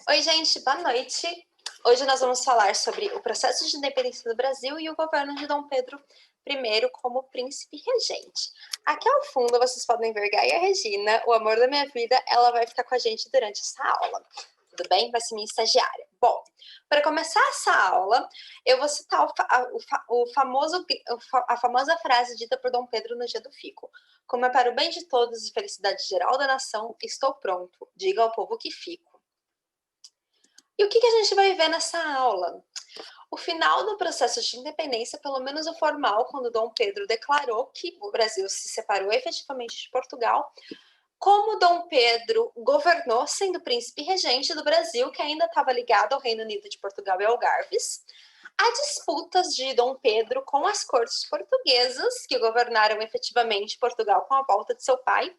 Oi, gente, boa noite. Hoje nós vamos falar sobre o processo de independência do Brasil e o governo de Dom Pedro I como príncipe regente. Aqui ao fundo vocês podem ver Gaia Regina, o amor da minha vida, ela vai ficar com a gente durante essa aula. Tudo bem? Vai ser minha estagiária. Bom, para começar essa aula, eu vou citar a famosa frase dita por Dom Pedro no dia do fico. Como é para o bem de todos e felicidade geral da nação, estou pronto. Diga ao povo que fico. E o que a gente vai ver nessa aula? O final do processo de independência, pelo menos o formal, quando Dom Pedro declarou que o Brasil se separou efetivamente de Portugal, como Dom Pedro governou sendo príncipe regente do Brasil, que ainda estava ligado ao Reino Unido de Portugal e Algarves, há disputas de Dom Pedro com as cortes portuguesas, que governaram efetivamente Portugal com a volta de seu pai,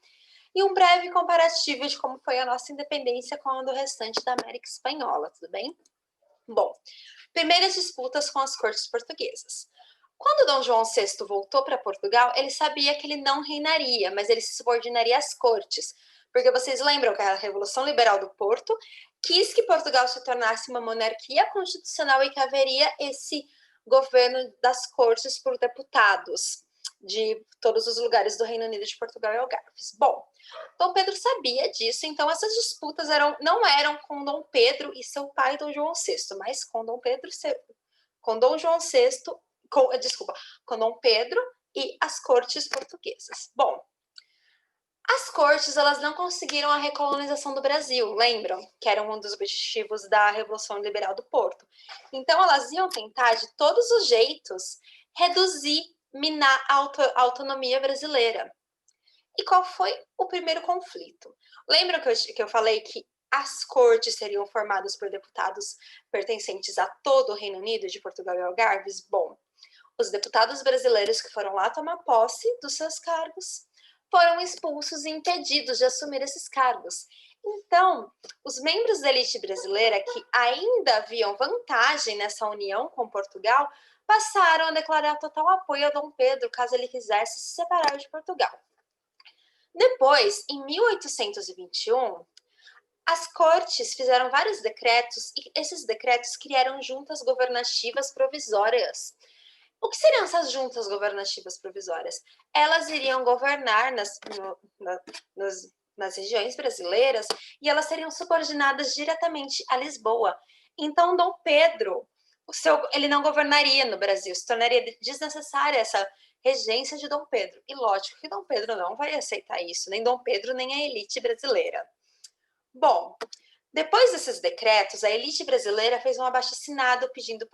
e um breve comparativo de como foi a nossa independência com a do restante da América Espanhola, tudo bem? Bom, primeiras disputas com as cortes portuguesas. Quando Dom João VI voltou para Portugal, ele sabia que ele não reinaria, mas ele se subordinaria às cortes, porque vocês lembram que a Revolução Liberal do Porto quis que Portugal se tornasse uma monarquia constitucional e que haveria esse governo das cortes por deputados de todos os lugares do Reino Unido de Portugal e Algarves. Bom, Dom Pedro sabia disso, então essas disputas não eram com Dom Pedro e seu pai, Dom João VI, mas com Dom João VI, com Dom Pedro e as cortes portuguesas. Bom, as cortes elas não conseguiram a recolonização do Brasil, lembram? Que era um dos objetivos da Revolução Liberal do Porto. Então elas iam tentar de todos os jeitos reduzir, minar a autonomia brasileira. E qual foi o primeiro conflito? Lembram que eu falei que as cortes seriam formadas por deputados pertencentes a todo o Reino Unido, de Portugal e Algarves? Bom, os deputados brasileiros que foram lá tomar posse dos seus cargos foram expulsos e impedidos de assumir esses cargos. Então, os membros da elite brasileira que ainda viam vantagem nessa união com Portugal passaram a declarar total apoio a Dom Pedro caso ele quisesse se separar de Portugal. Depois, em 1821, as cortes fizeram vários decretos e esses decretos criaram juntas governativas provisórias. O que seriam essas juntas governativas provisórias? Elas iriam governar nas regiões brasileiras e elas seriam subordinadas diretamente a Lisboa. Então, Dom Pedro, ele não governaria no Brasil, se tornaria desnecessária essa regência de Dom Pedro. E lógico que Dom Pedro não vai aceitar isso, nem Dom Pedro, nem a elite brasileira. Bom, depois desses decretos, a elite brasileira fez um abaixo-assinado pedindo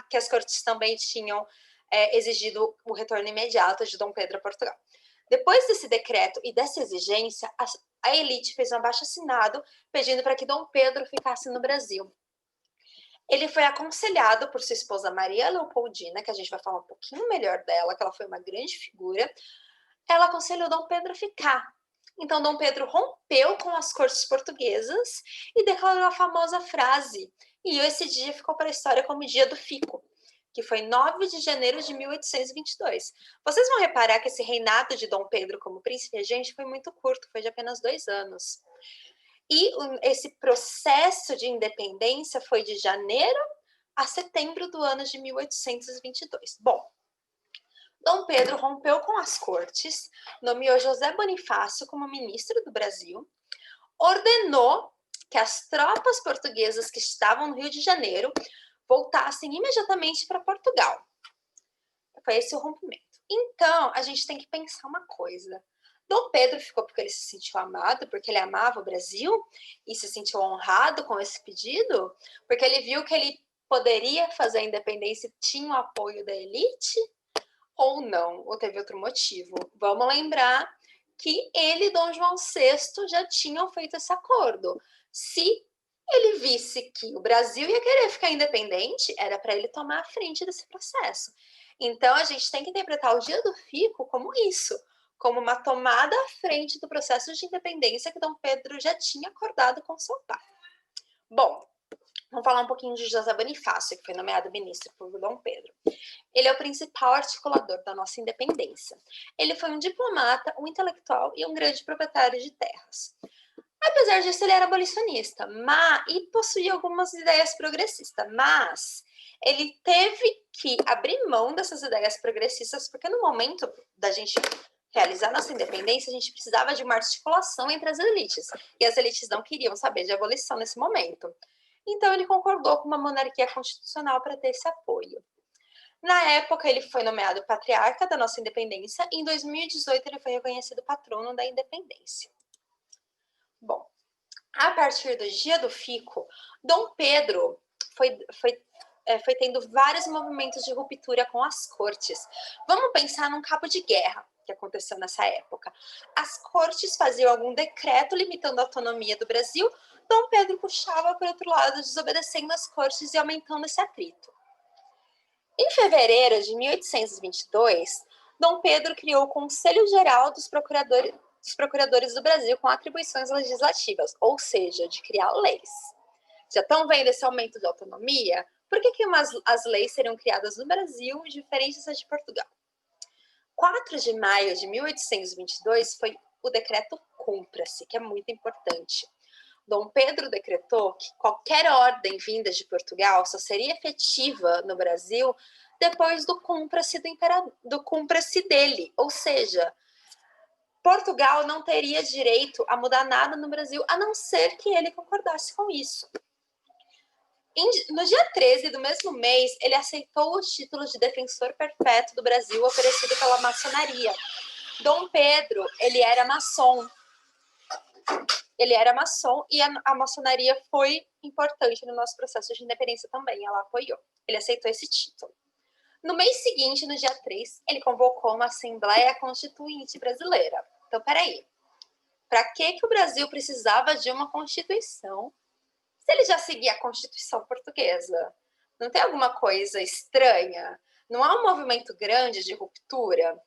que as cortes também tinham exigido o retorno imediato de Dom Pedro a Portugal. Depois desse decreto e dessa exigência, a elite fez um abaixo-assinado pedindo para que Dom Pedro ficasse no Brasil. Ele foi aconselhado por sua esposa Maria Leopoldina, que a gente vai falar um pouquinho melhor dela, que ela foi uma grande figura. Ela aconselhou Dom Pedro a ficar. Então, Dom Pedro rompeu com as cortes portuguesas e declarou a famosa frase. E esse dia ficou para a história como Dia do Fico, que foi 9 de janeiro de 1822. Vocês vão reparar que esse reinado de Dom Pedro como príncipe regente foi muito curto, foi de apenas 2 anos. E esse processo de independência foi de janeiro a setembro do ano de 1822. Bom, Dom Pedro rompeu com as cortes, nomeou José Bonifácio como ministro do Brasil, ordenou que as tropas portuguesas que estavam no Rio de Janeiro voltassem imediatamente para Portugal. Foi esse o rompimento. Então, a gente tem que pensar uma coisa. Dom Pedro ficou porque ele se sentiu amado, porque ele amava o Brasil e se sentiu honrado com esse pedido, porque ele viu que ele poderia fazer a independência e tinha o apoio da elite, ou não, ou teve outro motivo. Vamos lembrar que ele e Dom João VI já tinham feito esse acordo. Se ele visse que o Brasil ia querer ficar independente, era para ele tomar a frente desse processo. Então, a gente tem que interpretar o Dia do Fico como isso, como uma tomada à frente do processo de independência que Dom Pedro já tinha acordado com seu pai. Bom, vamos falar um pouquinho de José Bonifácio, que foi nomeado ministro por Dom Pedro. Ele é o principal articulador da nossa independência. Ele foi um diplomata, um intelectual e um grande proprietário de terras. Apesar disso, ele era abolicionista e possuía algumas ideias progressistas, mas ele teve que abrir mão dessas ideias progressistas, porque no momento da gente realizar nossa independência, a gente precisava de uma articulação entre as elites, e as elites não queriam saber de abolição nesse momento. Então, ele concordou com uma monarquia constitucional para ter esse apoio. Na época, ele foi nomeado patriarca da nossa independência, e em 2018 ele foi reconhecido patrono da independência. Bom, a partir do dia do fico, Dom Pedro foi tendo vários movimentos de ruptura com as cortes. Vamos pensar num cabo de guerra que aconteceu nessa época. As cortes faziam algum decreto limitando a autonomia do Brasil, Dom Pedro puxava para o outro lado, desobedecendo as cortes e aumentando esse atrito. Em fevereiro de 1822, Dom Pedro criou o Conselho Geral dos Procuradores do Brasil com atribuições legislativas, ou seja, de criar leis. Já estão vendo esse aumento de autonomia? Por que as leis seriam criadas no Brasil diferentes das de Portugal? 4 de maio de 1822 foi o decreto Cumpra-se, que é muito importante. Dom Pedro decretou que qualquer ordem vinda de Portugal só seria efetiva no Brasil depois do Cumpra-se dele, ou seja, Portugal não teria direito a mudar nada no Brasil, a não ser que ele concordasse com isso. No dia 13 do mesmo mês, ele aceitou o título de defensor perpétuo do Brasil oferecido pela maçonaria. Dom Pedro, ele era maçom. E a maçonaria foi importante no nosso processo de independência também, ela apoiou. Ele aceitou esse título. No mês seguinte, no dia 3, ele convocou uma Assembleia Constituinte Brasileira. Então, peraí. Para que o Brasil precisava de uma Constituição se ele já seguia a Constituição portuguesa? Não tem alguma coisa estranha? Não há um movimento grande de ruptura?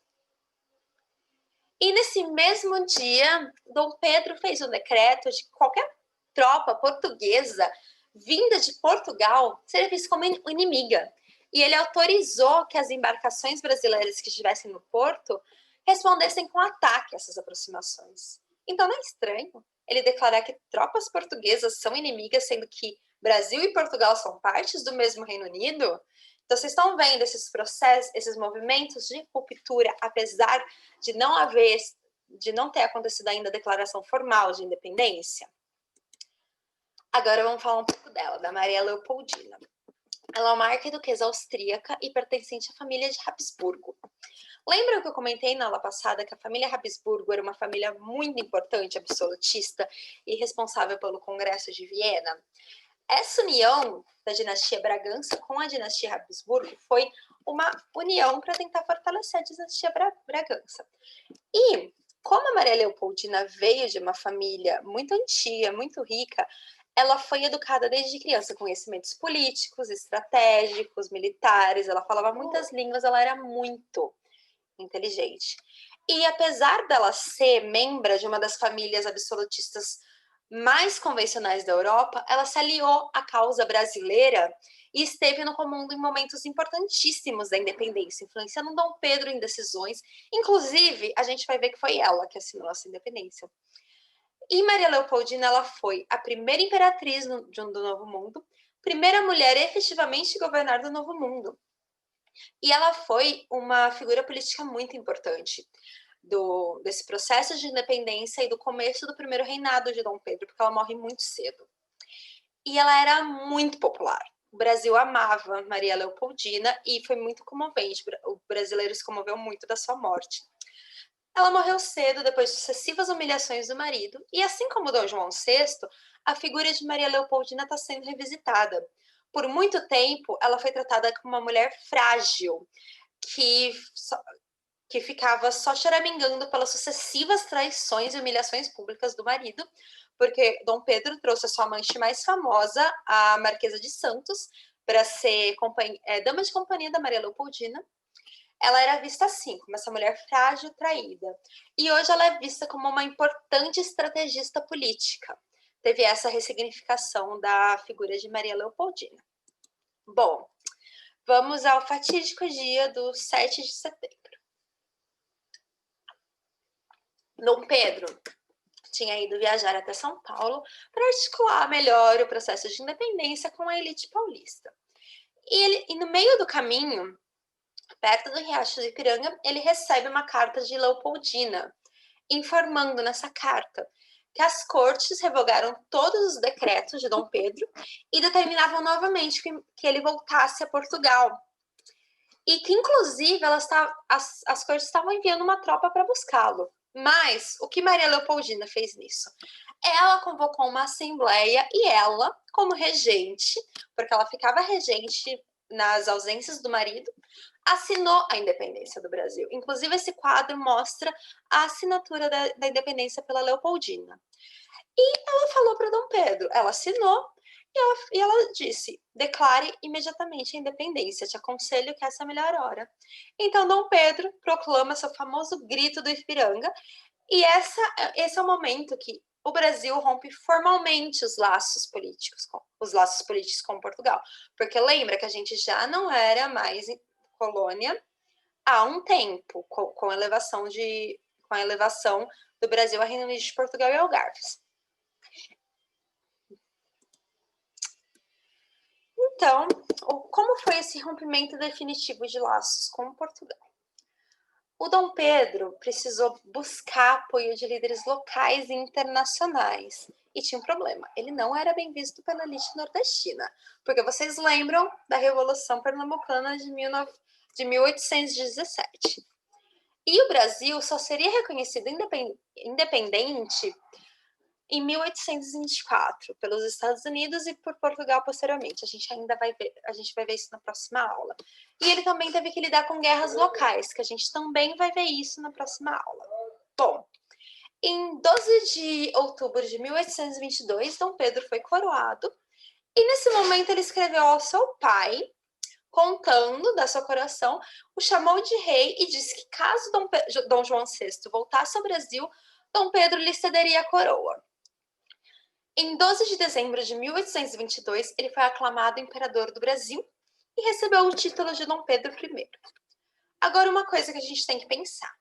E nesse mesmo dia, Dom Pedro fez um decreto de que qualquer tropa portuguesa vinda de Portugal seria vista como inimiga. E ele autorizou que as embarcações brasileiras que estivessem no porto respondessem com ataque a essas aproximações. Então não é estranho ele declarar que tropas portuguesas são inimigas, sendo que Brasil e Portugal são partes do mesmo Reino Unido? Então, vocês estão vendo esses processos, esses movimentos de ruptura, apesar de não ter acontecido ainda a declaração formal de independência? Agora vamos falar um pouco dela, da Maria Leopoldina. Ela é uma arquiduquesa austríaca e pertencente à família de Habsburgo. Lembram que eu comentei na aula passada que a família Habsburgo era uma família muito importante, absolutista e responsável pelo Congresso de Viena? Essa união da dinastia Bragança com a dinastia Habsburgo foi uma união para tentar fortalecer a dinastia Bragança. E como a Maria Leopoldina veio de uma família muito antiga, muito rica, ela foi educada desde criança, conhecimentos políticos, estratégicos, militares, ela falava muitas línguas, ela era muito inteligente. E apesar dela ser membro de uma das famílias absolutistas mais convencionais da Europa, ela se aliou à causa brasileira e esteve no comando em momentos importantíssimos da independência, influenciando Dom Pedro em decisões. Inclusive, a gente vai ver que foi ela que assinou essa independência. E Maria Leopoldina, ela foi a primeira imperatriz do Novo Mundo, primeira mulher efetivamente governar do Novo Mundo. E ela foi uma figura política muito importante desse processo de independência e do começo do primeiro reinado de Dom Pedro, porque ela morre muito cedo. E ela era muito popular. O Brasil amava Maria Leopoldina e foi muito comovente. O brasileiro se comoveu muito da sua morte. Ela morreu cedo depois de sucessivas humilhações do marido, e assim como Dom João VI, a figura de Maria Leopoldina está sendo revisitada. Por muito tempo, ela foi tratada como uma mulher frágil, que ficava só choramingando pelas sucessivas traições e humilhações públicas do marido, porque Dom Pedro trouxe a sua amante mais famosa, a Marquesa de Santos, para ser dama de companhia da Maria Leopoldina. Ela era vista assim, como essa mulher frágil, traída. E hoje ela é vista como uma importante estrategista política. Teve essa ressignificação da figura de Maria Leopoldina. Bom, vamos ao fatídico dia do 7 de setembro. Dom Pedro tinha ido viajar até São Paulo para articular melhor o processo de independência com a elite paulista. E no meio do caminho, perto do Riacho do Ipiranga, ele recebe uma carta de Leopoldina, informando nessa carta que as cortes revogaram todos os decretos de Dom Pedro e determinavam novamente que ele voltasse a Portugal. E que, inclusive, as cortes estavam enviando uma tropa para buscá-lo. Mas o que Maria Leopoldina fez nisso? Ela convocou uma assembleia e ela, como regente, porque ela ficava regente nas ausências do marido, assinou a independência do Brasil. Inclusive, esse quadro mostra a assinatura da independência pela Leopoldina. E ela falou para Dom Pedro, ela assinou e ela disse: declare imediatamente a independência, te aconselho que essa é a melhor hora. Então, Dom Pedro proclama seu famoso grito do Ipiranga, e esse é o momento que o Brasil rompe formalmente os laços políticos com Portugal. Porque lembra que a gente já não era mais colônia há um tempo, com a elevação do Brasil a Reino Unido de Portugal e Algarves. Então, como foi esse rompimento definitivo de laços com Portugal? O Dom Pedro precisou buscar apoio de líderes locais e internacionais. E tinha um problema, ele não era bem visto pela elite nordestina. Porque vocês lembram da Revolução Pernambucana de 1817. E o Brasil só seria reconhecido independente em 1824 pelos Estados Unidos e por Portugal posteriormente. A gente vai ver isso na próxima aula. E ele também teve que lidar com guerras locais, que a gente também vai ver isso na próxima aula. Bom, em 12 de outubro de 1822, Dom Pedro foi coroado, e nesse momento ele escreveu ao seu pai, contando da sua coroação, o chamou de rei e disse que caso Dom João VI voltasse ao Brasil, Dom Pedro lhe cederia a coroa. Em 12 de dezembro de 1822, ele foi aclamado imperador do Brasil e recebeu o título de Dom Pedro I. Agora, uma coisa que a gente tem que pensar.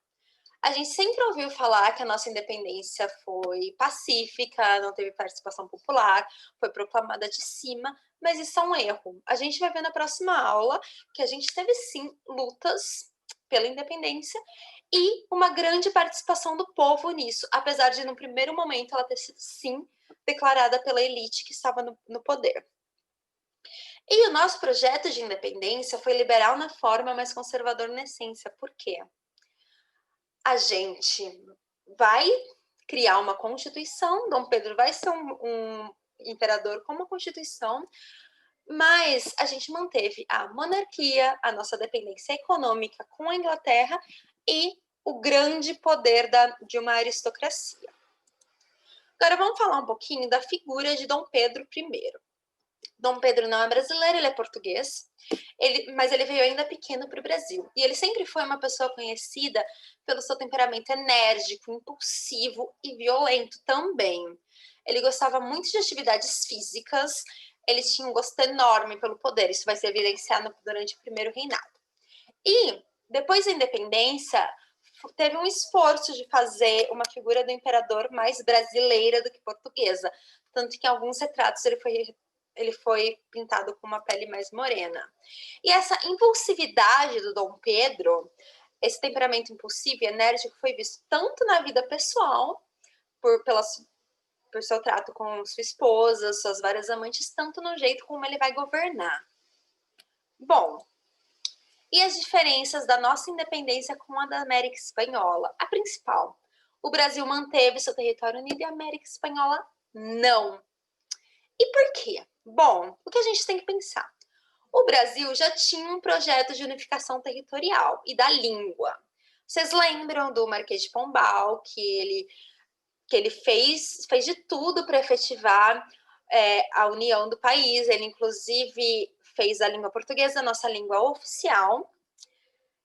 A gente sempre ouviu falar que a nossa independência foi pacífica, não teve participação popular, foi proclamada de cima, mas isso é um erro. A gente vai ver na próxima aula que a gente teve, sim, lutas pela independência e uma grande participação do povo nisso, apesar de, no primeiro momento, ela ter sido, sim, declarada pela elite que estava no poder. E o nosso projeto de independência foi liberal na forma, mas conservador na essência. Por quê? A gente vai criar uma constituição, Dom Pedro vai ser um imperador com uma constituição, mas a gente manteve a monarquia, a nossa dependência econômica com a Inglaterra e o grande poder de uma aristocracia. Agora vamos falar um pouquinho da figura de Dom Pedro I. Dom Pedro não é brasileiro, ele é português, mas ele veio ainda pequeno para o Brasil. E ele sempre foi uma pessoa conhecida pelo seu temperamento enérgico, impulsivo e violento também. Ele gostava muito de atividades físicas, ele tinha um gosto enorme pelo poder, isso vai ser evidenciado durante o primeiro reinado. E, depois da independência, teve um esforço de fazer uma figura do imperador mais brasileira do que portuguesa, tanto que em alguns retratos ele foi pintado com uma pele mais morena. E essa impulsividade do Dom Pedro, esse temperamento impulsivo e enérgico, foi visto tanto na vida pessoal, por seu trato com sua esposa, suas várias amantes, tanto no jeito como ele vai governar. Bom, e as diferenças da nossa independência com a da América Espanhola? A principal, o Brasil manteve seu território unido e a América Espanhola não. E por quê? Bom, o que a gente tem que pensar? O Brasil já tinha um projeto de unificação territorial e da língua. Vocês lembram do Marquês de Pombal, que ele fez de tudo para efetivar a união do país. Ele, inclusive, fez a língua portuguesa a nossa língua oficial.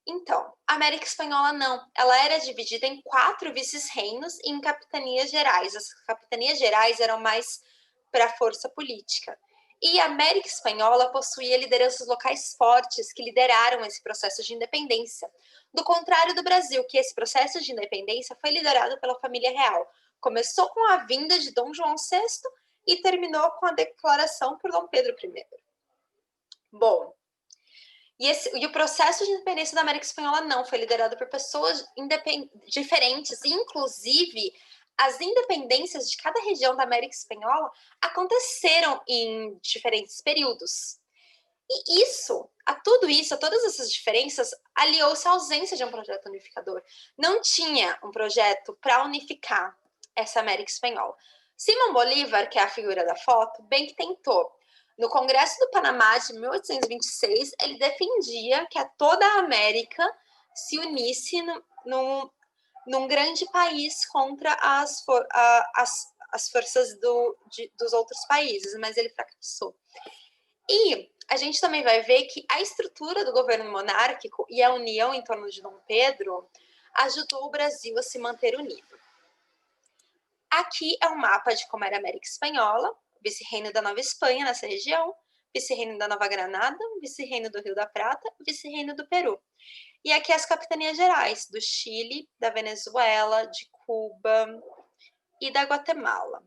Então, a América Espanhola não. Ela era dividida em 4 vices-reinos e em capitanias gerais. As capitanias gerais eram mais para a força política. E a América Espanhola possuía lideranças locais fortes que lideraram esse processo de independência. Do contrário do Brasil, que esse processo de independência foi liderado pela família real, Começou com a vinda de Dom João VI e terminou com a declaração por Dom Pedro I. Bom, e o processo de independência da América Espanhola não foi liderado por pessoas diferentes, inclusive as independências de cada região da América Espanhola aconteceram em diferentes períodos. E a todas essas diferenças, aliou-se à ausência de um projeto unificador. Não tinha um projeto para unificar essa América Espanhola. Simão Bolívar, que é a figura da foto, bem que tentou. No Congresso do Panamá de 1826, ele defendia que toda a América se unisse num grande país contra as forças dos outros países, mas ele fracassou. E a gente também vai ver que a estrutura do governo monárquico e a união em torno de Dom Pedro ajudou o Brasil a se manter unido. Aqui é um mapa de como era a América Espanhola, vice-reino da Nova Espanha nessa região, vice-reino da Nova Granada, vice-reino do Rio da Prata, vice-reino do Peru. E aqui as capitanias gerais do Chile, da Venezuela, de Cuba e da Guatemala.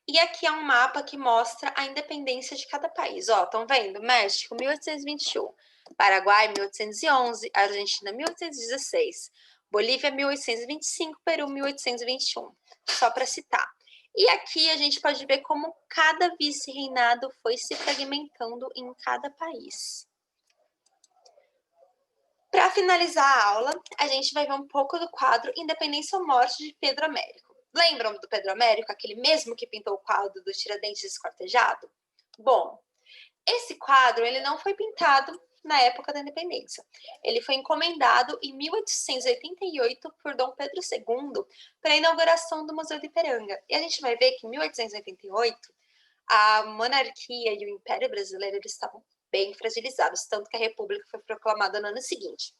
E aqui é um mapa que mostra a independência de cada país. Ó, estão vendo? México, 1821. Paraguai, 1811. Argentina, 1816. Bolívia, 1825. Peru, 1821. Só para citar. E aqui a gente pode ver como cada vice-reinado foi se fragmentando em cada país. Para finalizar a aula, a gente vai ver um pouco do quadro Independência ou Morte de Pedro Américo. Lembram do Pedro Américo, aquele mesmo que pintou o quadro do Tiradentes esquartejado? Bom, esse quadro ele não foi pintado na época da independência. Ele foi encomendado em 1888 por Dom Pedro II para a inauguração do Museu do Ipiranga. E a gente vai ver que em 1888 a monarquia e o Império Brasileiro eles estavam bem fragilizados, tanto que a República foi proclamada no ano seguinte.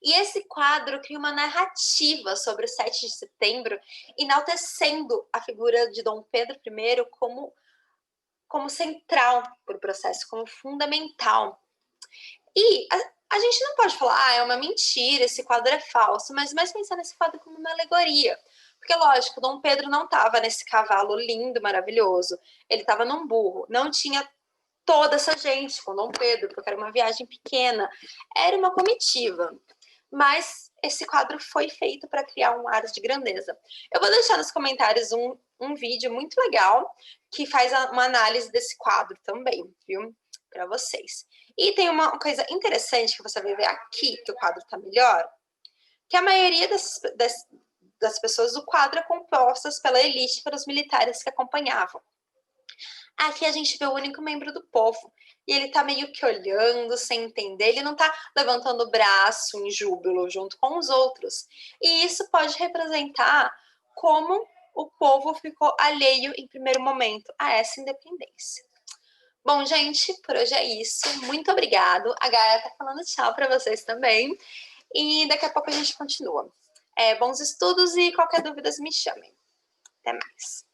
E esse quadro cria uma narrativa sobre o 7 de setembro, enaltecendo a figura de Dom Pedro I como central para o processo, como fundamental. E a gente não pode falar, é uma mentira, esse quadro é falso, mas mais pensar nesse quadro como uma alegoria. Porque, lógico, Dom Pedro não estava nesse cavalo lindo, maravilhoso. Ele estava num burro. Não tinha toda essa gente com Dom Pedro, porque era uma viagem pequena. Era uma comitiva. Mas esse quadro foi feito para criar um ar de grandeza. Eu vou deixar nos comentários um vídeo muito legal que faz uma análise desse quadro também, viu? Para vocês. E tem uma coisa interessante que você vai ver aqui, que o quadro está melhor, que a maioria das pessoas do quadro é compostas pela elite e pelos militares que acompanhavam. Aqui a gente vê o único membro do povo. E ele tá meio que olhando, sem entender. Ele não tá levantando o braço em júbilo junto com os outros. E isso pode representar como o povo ficou alheio, em primeiro momento, a essa independência. Bom, gente, por hoje é isso. Muito obrigado. A Gaia tá falando tchau para vocês também. E daqui a pouco a gente continua. Bons estudos e qualquer dúvida me chamem. Até mais.